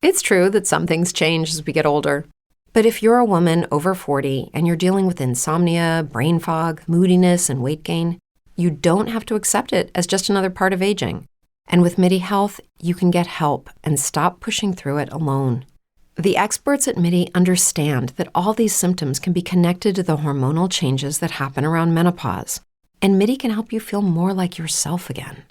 It's true that some things change as we get older. But if you're a woman over 40 and you're dealing with insomnia, brain fog, moodiness, and weight gain, you don't have to accept it as just another part of aging. And with MIDI Health, you can get help and stop pushing through it alone. The experts at MIDI understand that all these symptoms can be connected to the hormonal changes that happen around menopause, and MIDI can help you feel more like yourself again.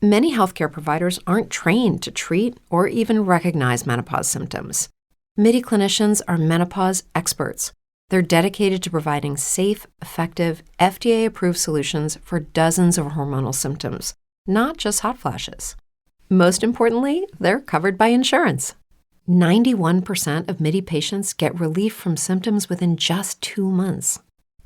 Many healthcare providers aren't trained to treat or even recognize menopause symptoms. MIDI clinicians are menopause experts. They're dedicated to providing safe, effective, FDA-approved solutions for dozens of hormonal symptoms, not just hot flashes. Most importantly, they're covered by insurance. 91% of MIDI patients get relief from symptoms within just 2 months.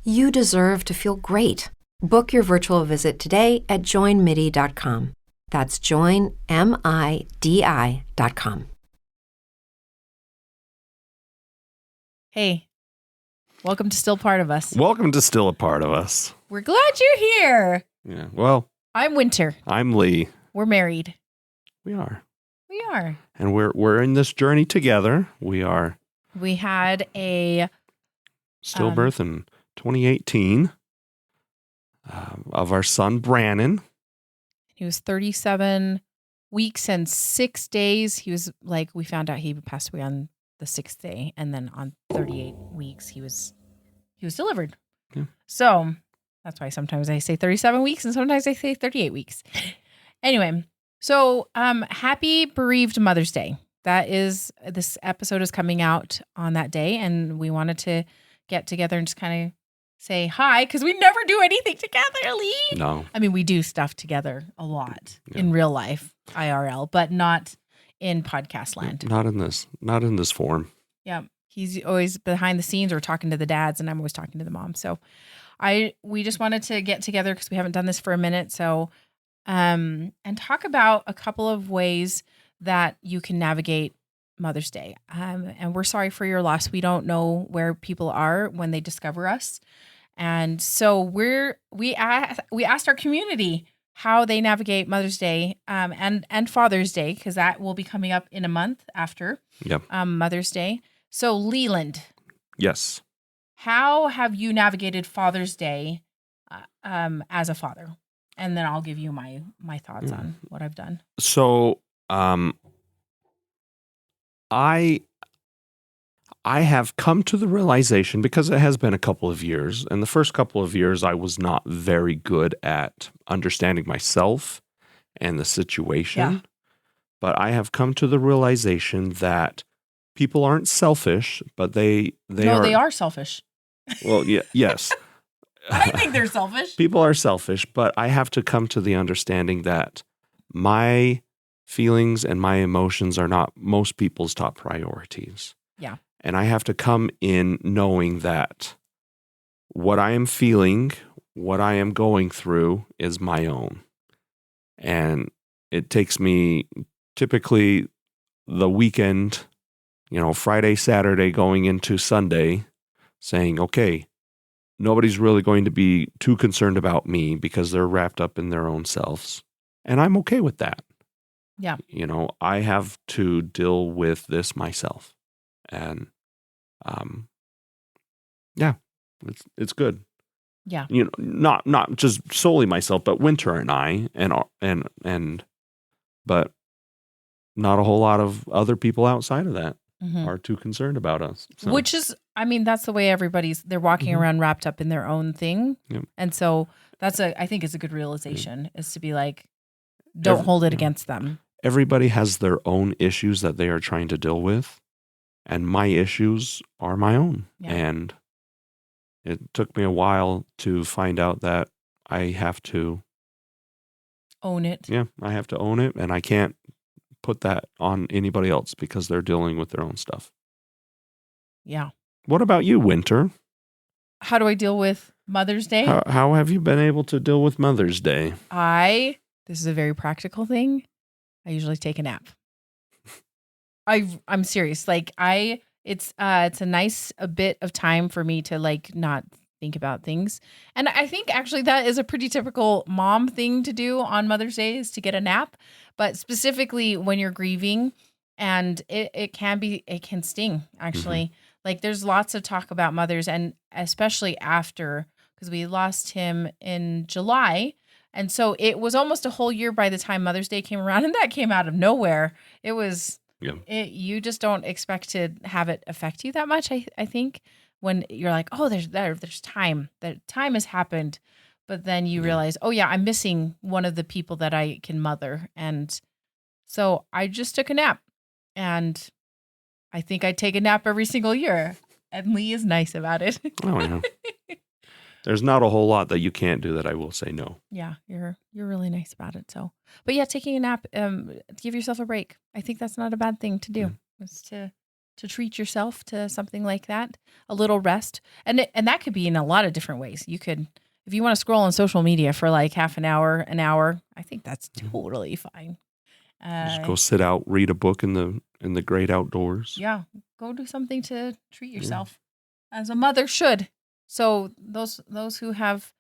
You deserve to feel great. Book your virtual visit today at joinmidi.com. That's joinmidi.com. Hey, welcome to Still Part of Us. Welcome to Still a Part of Us. We're glad you're here. Yeah, well, I'm Winter. I'm Lee. We're married. We are. We are. And we're in this journey together. We are. We had a stillbirth in 2018 of our son, Brannon. He was 37 weeks and 6 days. He was like, we found out he passed away on the 6th day. And then on 38 weeks, he was delivered. Yeah. So that's why sometimes I say 37 weeks and sometimes I say 38 weeks. Anyway, so happy bereaved Mother's Day. This episode is coming out on that day. And we wanted to get together and just kind of say hi, because we never do anything together, Lee. No. I mean, we do stuff together a lot in real life, IRL, but not in podcast land. Not in this form. Yeah. He's always behind the scenes or talking to the dads, and I'm always talking to the mom. So we just wanted to get together because we haven't done this for a minute. So, and talk about a couple of ways that you can navigate Mother's Day. And we're sorry for your loss. We don't know where people are when they discover us. And so we asked our community how they navigate Mother's Day and Father's Day, because that will be coming up in a month after Mother's Day. So Leland. Yes. How have you navigated Father's Day as a father? And then I'll give you my thoughts on what I've done. So I have come to the realization, because it has been a couple of years, and the first couple of years I was not very good at understanding myself and the situation. Yeah. But I have come to the realization that people aren't selfish, but they are selfish. Well, yeah, yes. I think they're selfish. People are selfish, but I have to come to the understanding that my feelings and my emotions are not most people's top priorities. Yeah. And I have to come in knowing that what I am feeling, what I am going through is my own. And it takes me typically the weekend, Friday, Saturday, going into Sunday, saying, okay, nobody's really going to be too concerned about me because they're wrapped up in their own selves. And I'm okay with that. Yeah. I have to deal with this myself. And, it's good. Yeah. Not just solely myself, but Winter and I, but not a whole lot of other people outside of that are too concerned about us. So. Which is, that's the way they're walking around wrapped up in their own thing. Yep. And so I think it's a good realization is to be like, don't hold it against them. Everybody has their own issues that they are trying to deal with. And my issues are my own. Yeah. And it took me a while to find out that I have to own it. Yeah, I have to own it. And I can't put that on anybody else because they're dealing with their own stuff. Yeah. What about you, Winter? How do I deal with Mother's Day? How have you been able to deal with Mother's Day? This is a very practical thing. I usually take a nap. I'm serious. It's a nice bit of time for me to not think about things. And I think actually that is a pretty typical mom thing to do on Mother's Day is to get a nap. But specifically when you're grieving And it can sting, actually. Like, there's lots of talk about mothers, and especially after, because we lost him in July. And so it was almost a whole year by the time Mother's Day came around, and that came out of nowhere. It was, you just don't expect to have it affect you that much, I think, when you're like, oh, there's time. That time has happened. But then you realize, oh, yeah, I'm missing one of the people that I can mother. And so I just took a nap. And I think I take a nap every single year. And Lee is nice about it. Oh, yeah. There's not a whole lot that you can't do that I will say no. Yeah, you're really nice about it. So, but yeah, taking a nap, give yourself a break. I think that's not a bad thing to do. Is to treat yourself to something like that, a little rest, and that could be in a lot of different ways. You could, if you want to scroll on social media for like half an hour, I think that's totally fine. Just go sit out, read a book in the great outdoors. Yeah, go do something to treat yourself, as a mother should. So those who have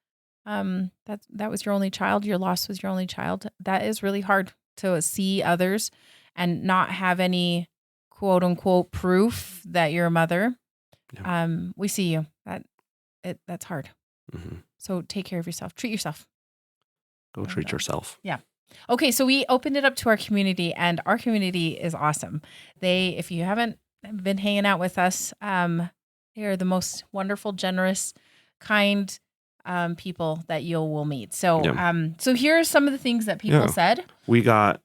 that was your only child, your loss was your only child. That is really hard to see others and not have any quote unquote proof that you're a mother. Yeah. We see you. That's hard. So take care of yourself. Treat yourself. Go treat yourself. Yeah. Okay, so we opened it up to our community, and our community is awesome. If you haven't been hanging out with us, they are the most wonderful, generous, kind people that you will meet. So, so here are some of the things that people said. We got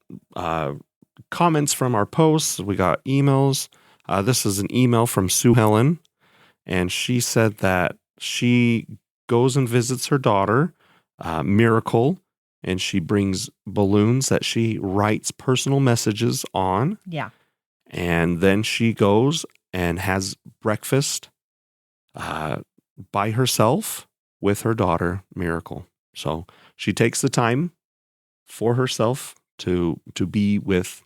comments from our posts. We got emails. This is an email from Sue Helen, and she said that she goes and visits her daughter, Miracle, and she brings balloons that she writes personal messages on. Yeah. And then she goes and has breakfast by herself with her daughter, Miracle. So she takes the time for herself to be with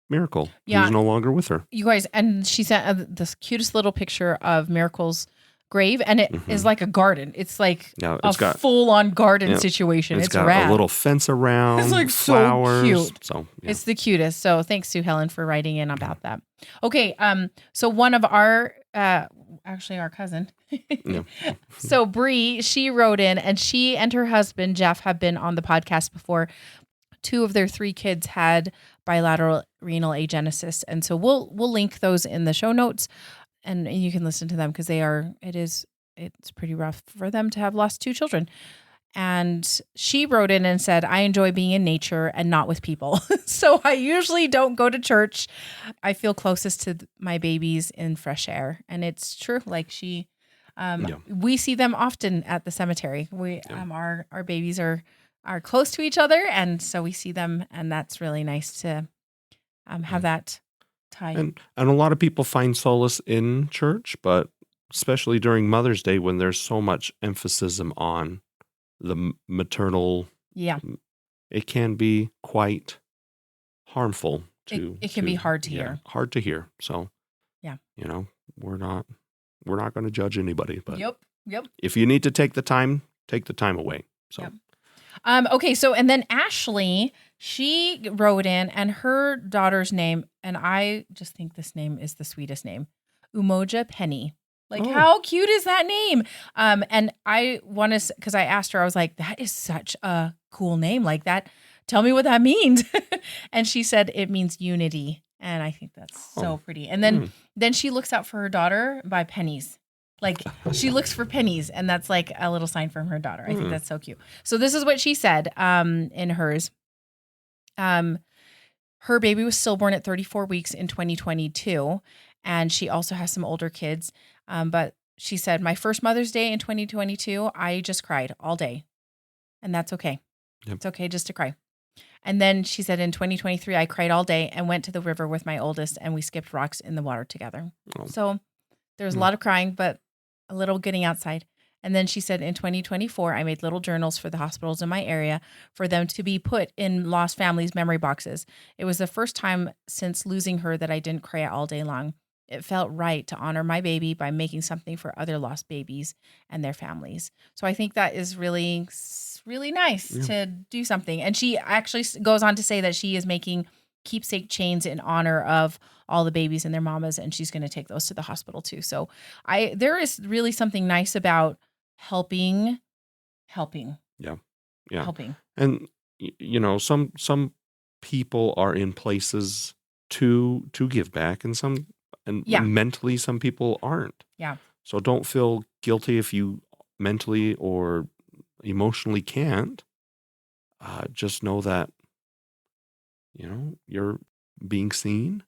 Miracle, who's no longer with her. You guys, and she sent this cutest little picture of Miracle's grave, and it is like a garden. It's like a full-on garden situation. It's got rad. A little fence around. It's like flowers. So cute. So it's the cutest. So thanks, Sue Helen, for writing in about that. Okay, so one of our actually our cousin. So Bre, she wrote in, and she and her husband Jeff have been on the podcast before. 2 of their 3 kids had bilateral renal agenesis, and so we'll link those in the show notes. And you can listen to them because it's pretty rough for them to have lost 2 children. And she wrote in and said, I enjoy being in nature and not with people. So I usually don't go to church. I feel closest to my babies in fresh air. And it's true. Like we see them often at the cemetery. Our babies are close to each other. And so we see them, and that's really nice to have that time. And a lot of people find solace in church, but especially during Mother's Day when there's so much emphasis on the maternal, it can be quite harmful to. It can be hard to hear. Hard to hear. So, we're not going to judge anybody, but yep. If you need to take the time away. So. Yep. Okay, so and then Ashley, she wrote in, and her daughter's name, and I just think this name is the sweetest name, Umoja Penny. Like, how cute is that name? And I want to, because I asked her, I was like, that is such a cool name. Like that, tell me what that means. And she said it means unity, and I think that's so pretty. And then she looks out for her daughter by pennies. Like she looks for pennies, and that's like a little sign from her daughter. I think that's so cute. So this is what she said in hers. Her baby was stillborn at 34 weeks in 2022, and she also has some older kids. But she said, my first Mother's Day in 2022, I just cried all day, and that's okay. Yep. It's okay just to cry. And then she said in 2023, I cried all day and went to the river with my oldest, and we skipped rocks in the water together. So there's a lot of crying, but a little getting outside. And then she said in 2024, I made little journals for the hospitals in my area for them to be put in lost families' memory boxes. It was the first time since losing her that I didn't cry all day long. It felt right to honor my baby by making something for other lost babies and their families. So I think that is really, really nice to do something. And she actually goes on to say that she is making keepsake chains in honor of all the babies and their mamas, and she's going to take those to the hospital too. So there is really something nice about helping. Yeah. Yeah. Helping. And some people are in places to give back, and mentally some people aren't. Yeah. So don't feel guilty if you mentally or emotionally can't. Just know that you're being seen,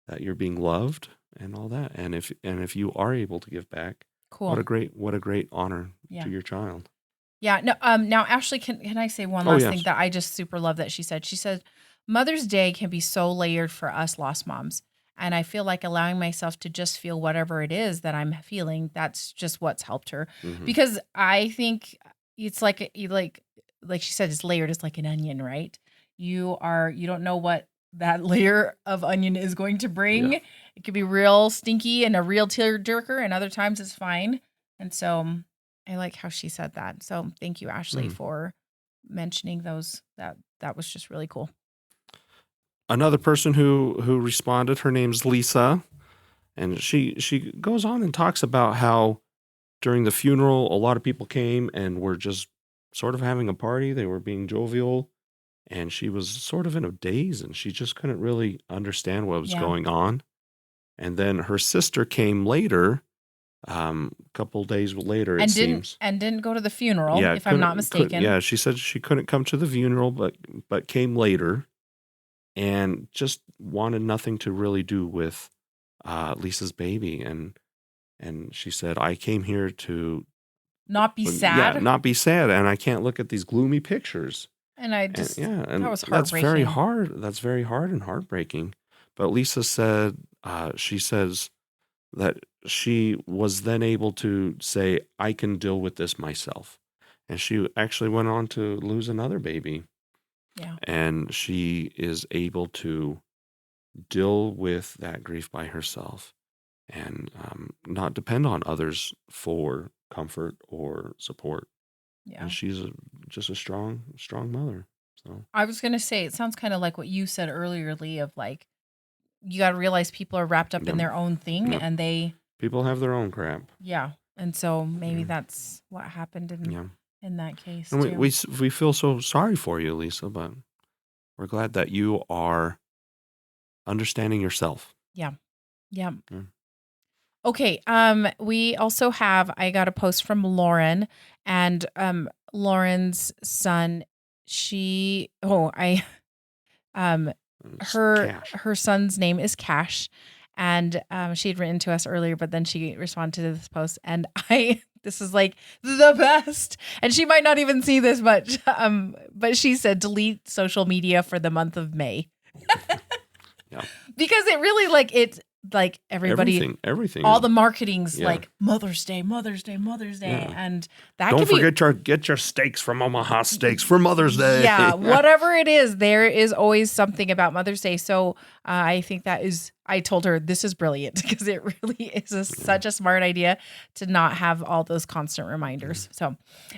that you're being loved, and all that. And if you are able to give back, Cool. what a great honor to your child. Yeah. No. Now, Ashley, can I say one last thing that I just super love that she said? She said, Mother's Day can be so layered for us lost moms. And I feel like allowing myself to just feel whatever it is that I'm feeling, that's just what's helped her. Mhm. Because I think it's like she said, it's layered. It's like an onion, right? You don't know what that layer of onion is going to bring. Yeah. It could be real stinky and a real tear jerker, and other times it's fine. And so I like how she said that. So thank you, Ashley, for mentioning those. That was just really cool. Another person who responded, her name's Lisa, and she goes on and talks about how during the funeral, a lot of people came and were just sort of having a party. They were being jovial, and she was sort of in a daze, and she just couldn't really understand what was going on. And then her sister came later, a couple days later, it seems. And didn't go to the funeral, if I'm not mistaken. Yeah, she said she couldn't come to the funeral, but came later. And just wanted nothing to really do with Lisa's baby. And she said, I came here to not be sad. Yeah, not be sad. And I can't look at these gloomy pictures. And that was heartbreaking. That's very hard. That's very hard and heartbreaking. But Lisa said, she says that she was then able to say, I can deal with this myself. And she actually went on to lose another baby. Yeah. And she is able to deal with that grief by herself and not depend on others for comfort or support. Yeah. And she's just a strong mother. So I was going to say, it sounds kind of like what you said earlier, Lee, of like, you got to realize people are wrapped up in their own thing and people have their own crap. Yeah. And so maybe that's what happened in that case. And too. we feel so sorry for you, Lisa, but we're glad that you are understanding yourself. Yeah. Yeah. Yeah. Okay. We also have, I got a post from Lauren, and Lauren's son, her son's name is Cash. And she had written to us earlier, but then she responded to this post, and this is like the best. And she might not even see this, but she said, delete social media for the month of May. Yeah. Because it really it's like everybody, everything, all the marketing's like Mother's Day, and that don't forget get your steaks from Omaha Steaks for Mother's Day. Yeah, whatever it is, there is always something about Mother's Day. So I think I told her this is brilliant because it really is such a smart idea to not have all those constant reminders. So,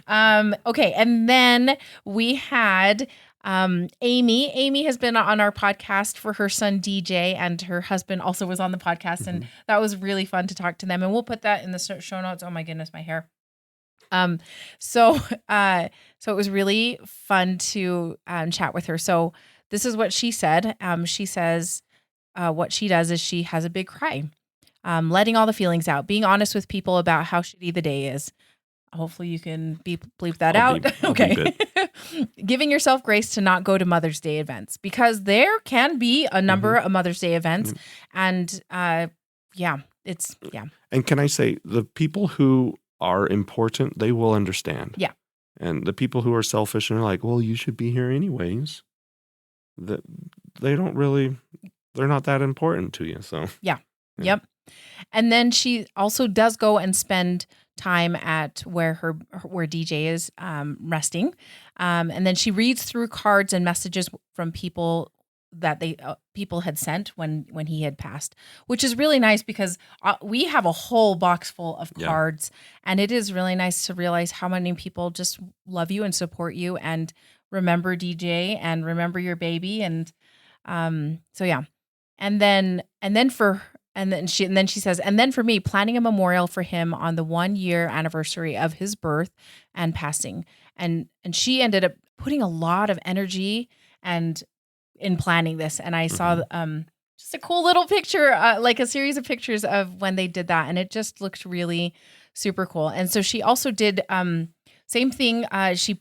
okay, and then we had. Amy has been on our podcast for her son DJ, and her husband also was on the podcast, and that was really fun to talk to them, and we'll put that in the show notes. Oh my goodness, my hair. So it was really fun to chat with her. So this is what she said. She says what she does is she has a big cry, letting all the feelings out, being honest with people about how shitty the day is. Hopefully you can bleep that out. Okay. Giving yourself grace to not go to Mother's Day events, because there can be a number of Mother's Day events. And And can I say, the people who are important, they will understand. Yeah. And the people who are selfish and are like, well, you should be here anyways, that they're not that important to you. So yeah. Yep. And then she also does go and spend time at where DJ is resting, and then she reads through cards and messages from people that people had sent when he had passed, which is really nice because we have a whole box full of cards, and it is really nice to realize how many people just love you and support you and remember DJ and remember your baby. And So yeah. And then she says, and then for me, planning a memorial for him on the 1-year anniversary of his birth and passing. And she ended up putting a lot of energy and in planning this. And I saw just a cool little picture, like a series of pictures of when they did that. And it just looked really super cool. And so she also did same thing. She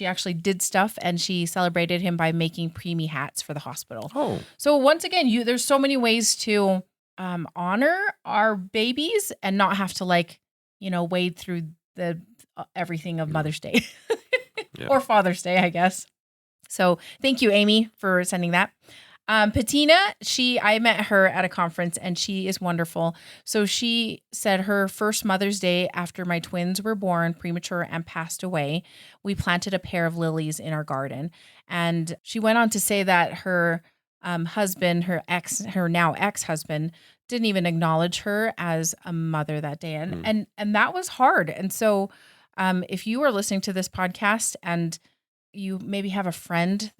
actually did stuff, and she celebrated him by making preemie hats for the hospital. Oh, So once again, there's so many ways to honor our babies and not have to wade through the everything of Mother's Day or Father's Day, I guess. So thank you, Amy, for sending that. Patina, I met her at a conference, and she is wonderful. So she said her first Mother's Day after my twins were born premature and passed away, we planted a pair of lilies in our garden. And she went on to say that her husband, her now ex-husband, didn't even acknowledge her as a mother that day. And that was hard. And so if you are listening to this podcast and you maybe have a friend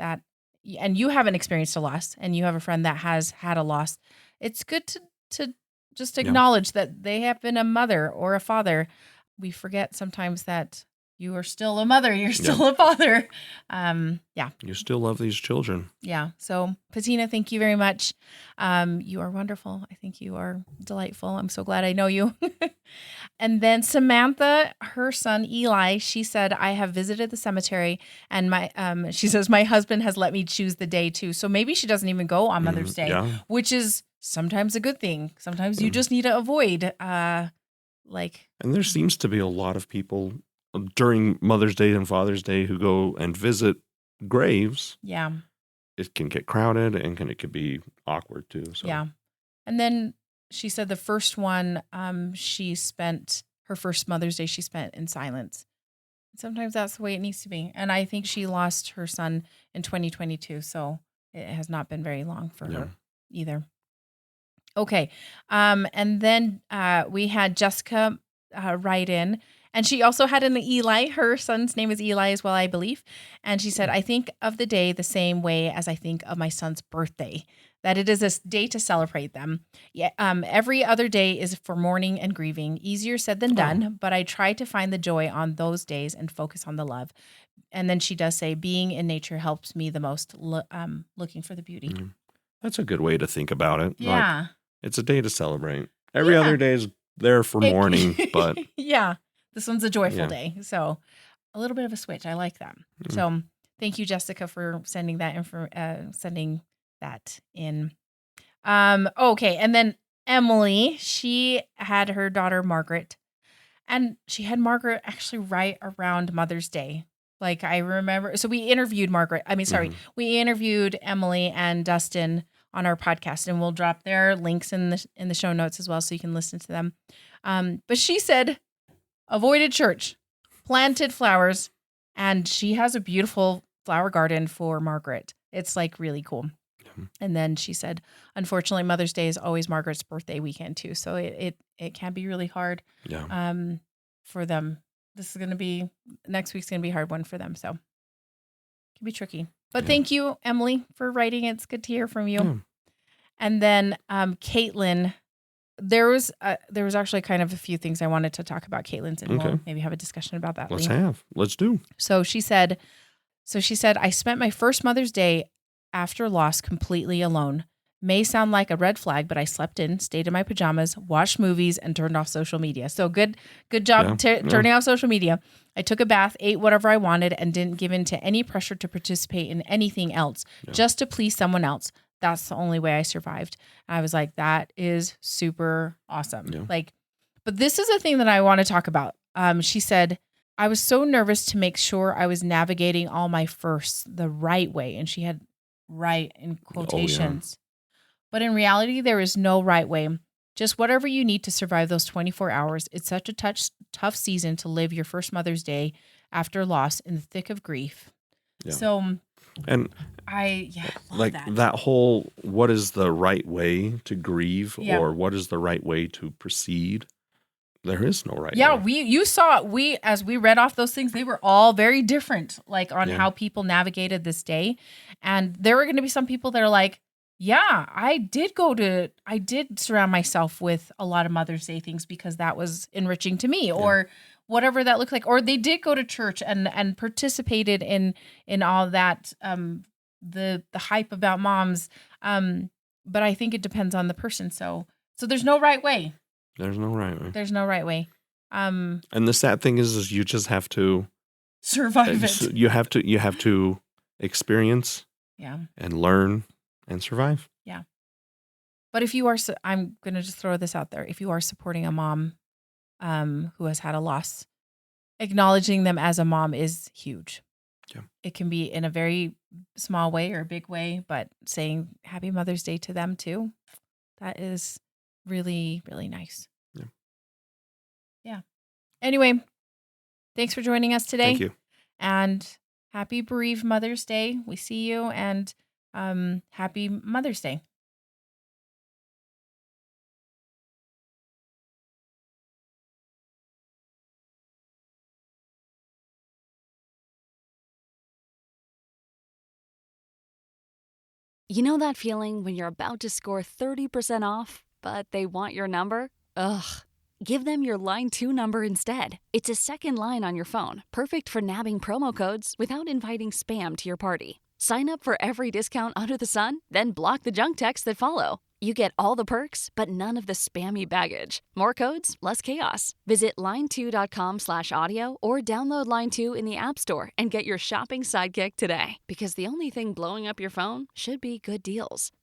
and you haven't experienced a loss, and you have a friend that has had a loss, it's good to just acknowledge that they have been a mother or a father. We forget sometimes that you are still a mother, you're still a father. You still love these children. Yeah. So Patina, thank you very much. You are wonderful. I think you are delightful. I'm so glad I know you. And then Samantha, her son Eli, she said, I have visited the cemetery, and she says, my husband has let me choose the day too. So maybe she doesn't even go on Mother's Day, which is sometimes a good thing. Sometimes you just need to avoid And there seems to be a lot of people during Mother's Day and Father's Day who go and visit graves. Yeah. It can get crowded, and it could be awkward too. So. Yeah. And then she said the first one, she spent her first Mother's Day, she spent in silence. Sometimes that's the way it needs to be. And I think she lost her son in 2022. So it has not been very long for her either. Okay. And then we had Jessica write in. And she also had an Eli. Her son's name is Eli as well, I believe. And she said, I think of the day the same way as I think of my son's birthday, that it is a day to celebrate them. Yeah, every other day is for mourning and grieving. Easier said than done, but I try to find the joy on those days and focus on the love. And then she does say, being in nature helps me the most, looking for the beauty. Mm-hmm. That's a good way to think about it. Yeah. It's a day to celebrate. Every other day is there for mourning, but... Yeah. This one's a joyful day. So a little bit of a switch. I like that. Mm-hmm. So thank you, Jessica, for sending that in. Okay. And then Emily, she had her daughter, Margaret, and she had Margaret actually right around Mother's Day. Like I remember, so we interviewed we interviewed Emily and Dustin on our podcast, and we'll drop their links in the show notes as well, so you can listen to them. But she said, avoided church, planted flowers, and she has a beautiful flower garden for Margaret. It's really cool. Mm-hmm. And then she said, unfortunately, Mother's Day is always Margaret's birthday weekend too. So it can be really hard for them. Next week's going to be a hard one for them. So it can be tricky. But thank you, Emily, for writing. It's good to hear from you. Yeah. And then Caitlin, there was actually kind of a few things I wanted to talk about Caitlin's, and we'll maybe have a discussion about that. Let's do. So she said, I spent my first Mother's Day after loss completely alone. May sound like a red flag, but I slept in, stayed in my pajamas, watched movies, and turned off social media. So good job turning off social media. I took a bath, ate whatever I wanted, and didn't give in to any pressure to participate in anything else, just to please someone else. That's the only way I survived. And I was like, that is super awesome. Yeah. But this is a thing that I want to talk about. She said, I was so nervous to make sure I was navigating all my firsts the right way. And she had right in quotations. But in reality, there is no right way. Just whatever you need to survive those 24 hours. It's such a tough season to live your first Mother's Day after loss in the thick of grief. Yeah. So, and I love that whole, what is the right way to grieve or what is the right way to proceed? there is no right Yeah, way. as we read off those things, they were all very different, like on Yeah. how people navigated this day. And there were going to be some people that are like, yeah, I did surround myself with a lot of Mother's Day things because that was enriching to me, or whatever that looked like. Or they did go to church and participated in all that, the hype about moms. But I think it depends on the person. So there's no right way. There's no right way. There's no right way. And the sad thing is you just have to Survive it. You have to experience Yeah. and learn and survive. Yeah. But if you are, I'm going to just throw this out there. If you are supporting a mom who has had a loss, acknowledging them as a mom is huge. Yeah. It can be in a very small way or a big way, but saying Happy Mother's Day to them too, that is really, really nice. Yeah. Yeah. Anyway, thanks for joining us today. Thank you. And happy bereaved Mother's Day. We see you, and happy Mother's Day. You know that feeling when you're about to score 30% off, but they want your number? Ugh. Give them your Line 2 number instead. It's a second line on your phone, perfect for nabbing promo codes without inviting spam to your party. Sign up for every discount under the sun, then block the junk texts that follow. You get all the perks, but none of the spammy baggage. More codes, less chaos. Visit line2.com/audio or download Line 2 in the App Store and get your shopping sidekick today. Because the only thing blowing up your phone should be good deals.